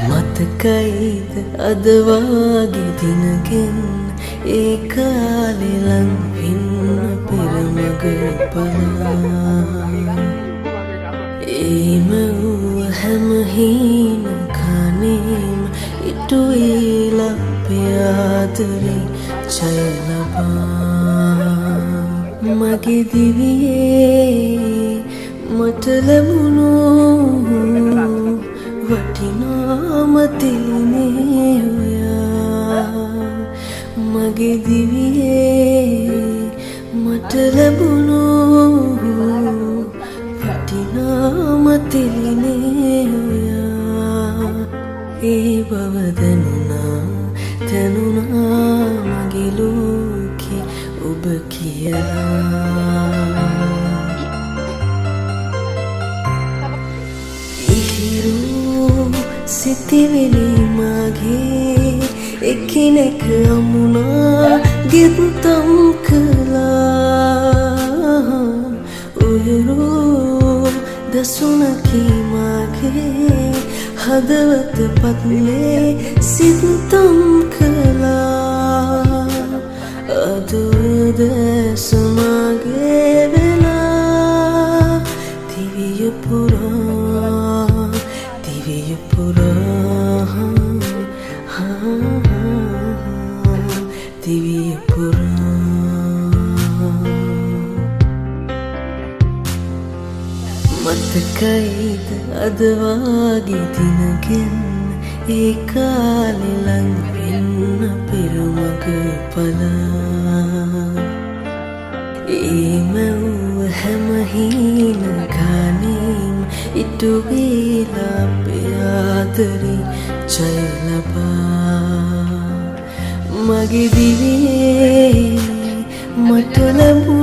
මතකයිද අද වාගේ දිනකින් ඒ කාලේ ලං වෙන්න පෙරමග පලා ඒම වූ හැම හීන කණේම ඉටුවීලා පියාදරේ ජය ලබා මගේ දිවියේ මට ලැබුණු වටිනාම තිලිනේ ඔයා මගේ දිවියේ මට ලැබුණු වටිනාම තිලිනේ ඔයා ඒ බව දැනුණා මගේ ලෝකේ ඔබ කියලා සිතිවිලි මගේ එකිනෙක අමුණා ගෙත්තම් කළා උයරෝ දසුනකි මගේ හදවත පත්ලේ සිතම් කළා අදුද සමගේ වෙලා දිවිය පුරා දිවිය පුරා දිවිය පුරා මතකයිද අද වාගේ දිනකින් ඒ කාලේ ලං වෙන්න පෙරමග පලා ඒම වූ හැම හීන ගානේම ඉටුවීලා පියාදරේ ජය ලබා මගේ දිවියේ මට ලැබුණු